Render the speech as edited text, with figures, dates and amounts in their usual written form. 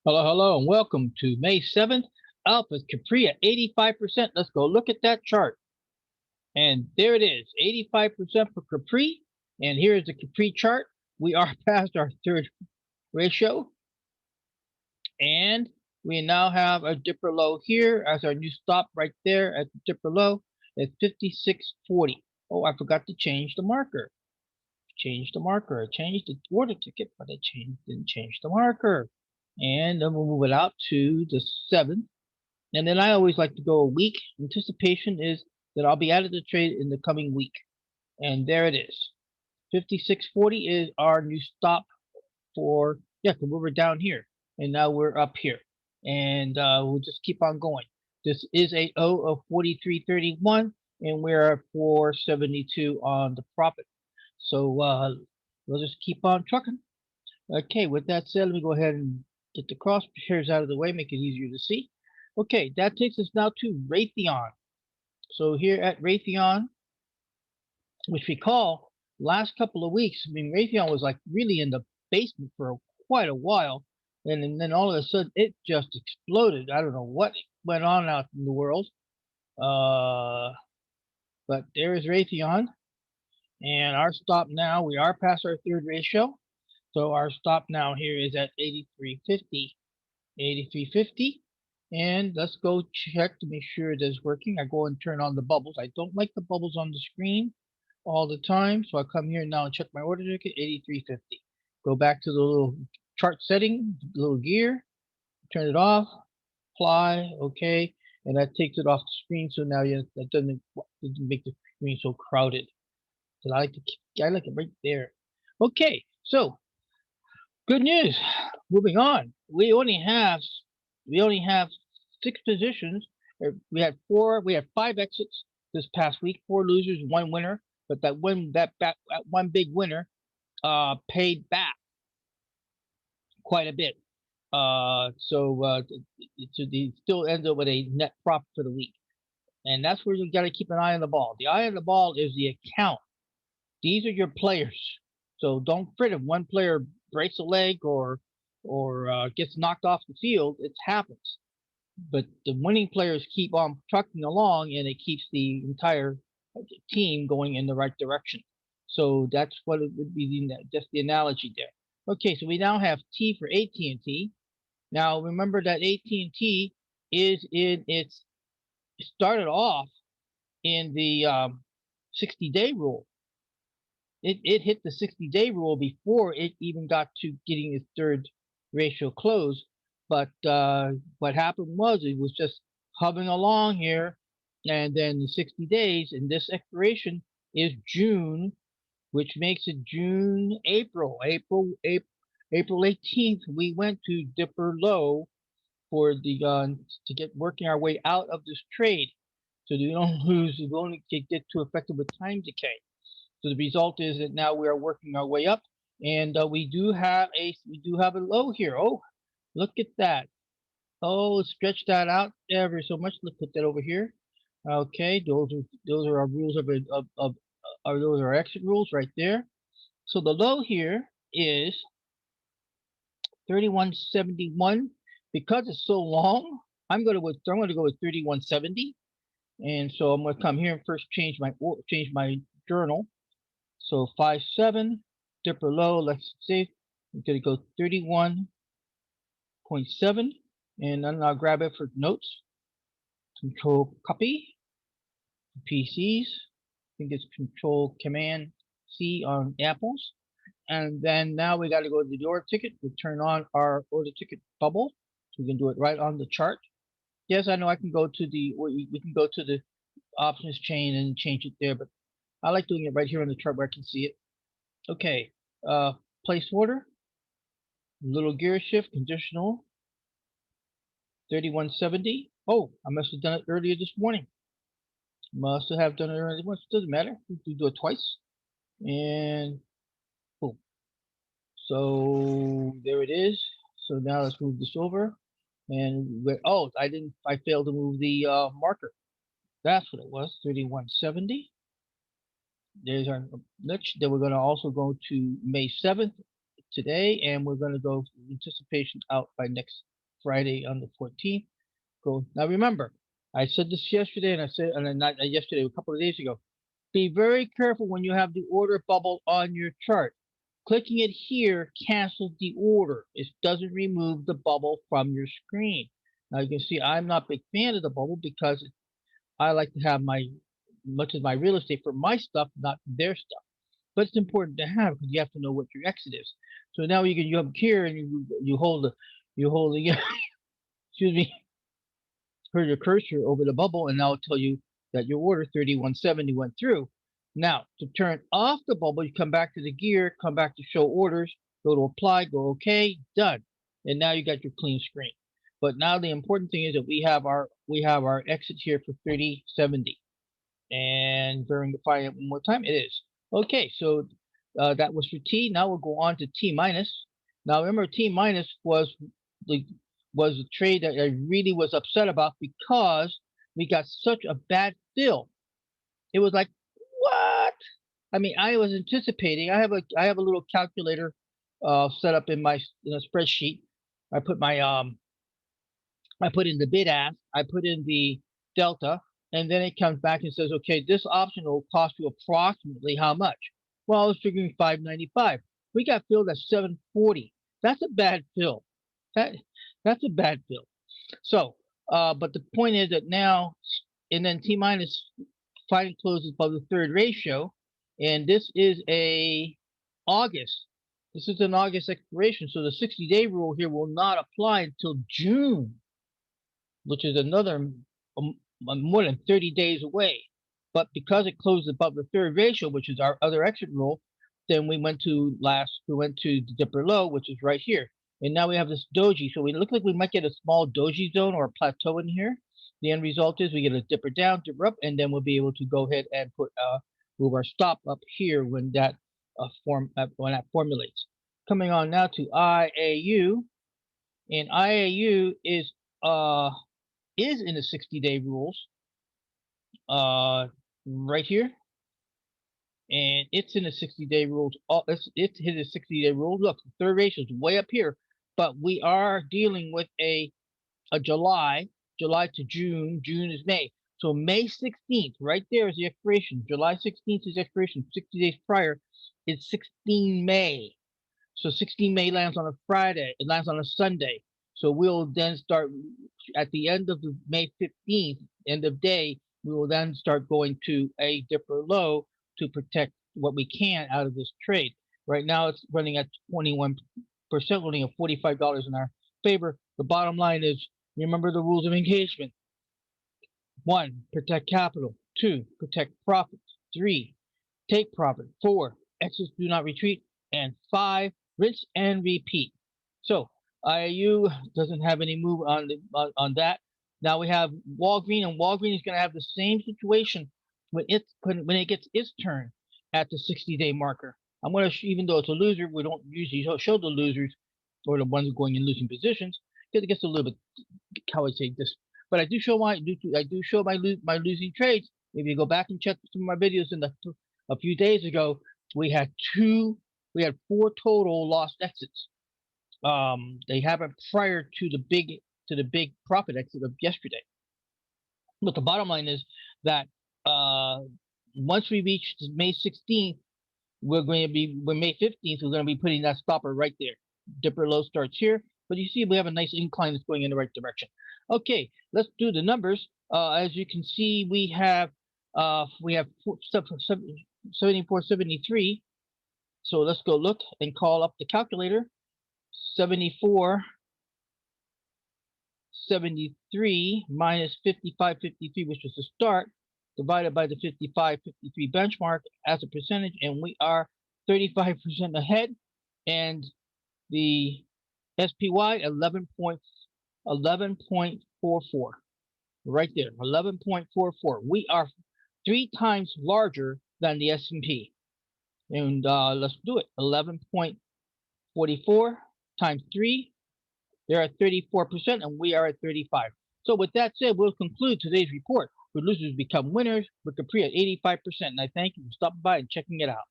Hello, hello, and welcome to May 7th. Alphas Capri at 85%. Let's go look at that chart. And there it is, 85% for Capri. And here's the Capri chart. We are past our third ratio. And we now have a dipper low here as our new stop right there at the dipper low at 56.40. Oh, I forgot to change the marker. Change the marker. I changed the order ticket, but I didn't change the marker. And then we'll move it out to the 7th. And then I always like to go a week. Anticipation is that I'll be out of the trade in the coming week. And there it is. 56.40 is our new stop for, yeah, we were down here. And now we're up here. And we'll just keep on going. This is a O of 43.31. And we're at 472 on the profit. So we'll just keep on trucking. Okay, with that said, let me go ahead and get the crosshairs out of the way, make it easier to see. Okay, that takes us now to Raytheon. So here at Raytheon, which recall last couple of weeks, I mean, Raytheon was like really in the basement for quite a while. And then all of a sudden it just exploded. I don't know what went on out in the world. But there is Raytheon. And our stop now, we are past our third ratio. So our stop now here is at 83.50. 83.50. And let's go check to make sure it is working. I go and turn on the bubbles. I don't like the bubbles on the screen all the time. So I come here now and check my order ticket, 83.50. Go back to the little chart setting, little gear, turn it off, apply, okay. And that takes it off the screen. So now that doesn't make the screen so crowded. So I like it right there. Okay, so good news. Moving on. We only have 6 positions. We had 5 exits this past week, 4 losers, 1 winner. But that one big winner paid back quite a bit. So they still end up with a net profit for the week. And that's where you got to keep an eye on the ball. The eye on the ball is the account. These are your players. So don't fret if one player breaks a leg or gets knocked off the field. It happens. But the winning players keep on trucking along, and it keeps the entire team going in the right direction. So that's what it would be. Just the analogy there. Okay, so we now have T for AT&T. Now remember that AT&T is in its started off in the 60-day rule. It hit the 60-day rule before it even got to getting its third ratio close. But what happened was it was just hovering along here, and then the 60 days, and this expiration is June, which makes it April 18th. We went to dipper low for the to get working our way out of this trade, so you don't lose. You only get too affected with time decay. So the result is that now we are working our way up, and we do have a low here. Oh, look at that. Oh, let's stretch that out ever so much. Let's put that over here. Okay, those are our rules of those are our exit rules right there. So the low here is 31.71. Because it's so long, I'm going to go with 31.70. And so I'm going to come here and first change my journal. So 5.7, dipper low, let's see, I'm going to go 31.7, and then I'll grab it for notes. Control copy, PCs, I think it's Control Command C on Apples. And then now we got to go to the order ticket. We turn on our order ticket bubble. So we can do it right on the chart. Yes, I know I can go to we can go to the options chain and change it there, but I like doing it right here on the chart where I can see it. Okay, place order, little gear shift, conditional, 31.70. Oh, I must have done it earlier this morning. Must have done it earlier. It doesn't matter. We do it twice, and boom. So there it is. So now let's move this over, and I failed to move the marker. That's what it was, 31.70. There's our next. Then we're going to also go to May 7th today, and we're going to go anticipation out by next Friday on the 14th. Go. Now remember, I said this yesterday, and I said, and then not yesterday, a couple of days ago. Be very careful when you have the order bubble on your chart. Clicking it here cancels the order. It doesn't remove the bubble from your screen. Now you can see I'm not a big fan of the bubble because I like to have much of my real estate for my stuff, not their stuff. But it's important to have because you have to know what your exit is. So now you come here and you hold the excuse me, your cursor over the bubble, and now it'll tell you that your order 3170 went through. Now, to turn off the bubble, you come back to the gear, come back to show orders, go to apply, go OK, done. And now you got your clean screen. But now the important thing is that we have our exit here for 3070. And verify it one more time, it is. Okay, so that was for T. Now we'll go on to T minus. Now remember, T minus was the trade that I really was upset about because we got such a bad fill. It was like, what? I mean, I was anticipating. I have a little calculator set up in a spreadsheet. I put my I put in the bid ask, I put in the delta, and then it comes back and says, okay, this option will cost you approximately how much? Well, I was figuring 595. We got filled at 740. That's a bad fill. That's a bad fill. So, but the point is that now, and then T minus finally closes above the third ratio, and this is August. This is an August expiration, so the 60-day rule here will not apply until June, which is another more than 30 days away. But because it closed above the third ratio, which is our other exit rule, then we went to the dipper low, which is right here. And now we have this doji. So we look like we might get a small doji zone or a plateau in here. The end result is we get a dipper down, dipper up, and then we'll be able to go ahead and move our stop up here when that formulates. Coming on now to IAU, and IAU is in the 60-day rules right here, and it's in the 60-day rules. It's hit the 60-day rule. Look, the third ratio is way up here, but we are dealing with a July to June. June is May. So May 16th, right there is the expiration. July 16th is the expiration. 60 days prior is 16 May. So 16 May lands on a Friday. It lands on a Sunday. So we'll then start at the end of the May 15th, end of day, we will then start going to a dipper low to protect what we can out of this trade. Right now it's running at 21%, running at $45 in our favor. The bottom line is, remember the rules of engagement. 1, protect capital. 2, protect profits. 3, take profit. 4, exits do not retreat. And 5, rinse and repeat. So IAU doesn't have any move on that. Now we have Walgreens, and Walgreens is going to have the same situation when it gets its turn at the 60-day marker. I'm going to, even though it's a loser, we don't usually show the losers or the ones going in losing positions because it gets a little bit, how I say this. But I do show my losing trades. If you go back and check some of my videos a few days ago, we had 4 total lost exits. They happened prior to the big profit exit of yesterday. But the bottom line is that once we reach May 16th, we're May 15th, we're going to be putting that stopper right there. Dipper low starts here, but you see we have a nice incline that's going in the right direction. Okay, let's do the numbers. As you can see, we have 74.73. So let's go look and call up the calculator. 74.73 minus 55.53, which was the start, divided by the 55.53 benchmark as a percentage, and we are 35% ahead. And the SPY 11.44, right there, 11.44. We are 3 times larger than the S&P. And let's do it. 11.44 times 3. They're at 34%, and we are at 35. So with that said, we'll conclude today's report. Where losers become winners with Capri at 85%. And I thank you for stopping by and checking it out.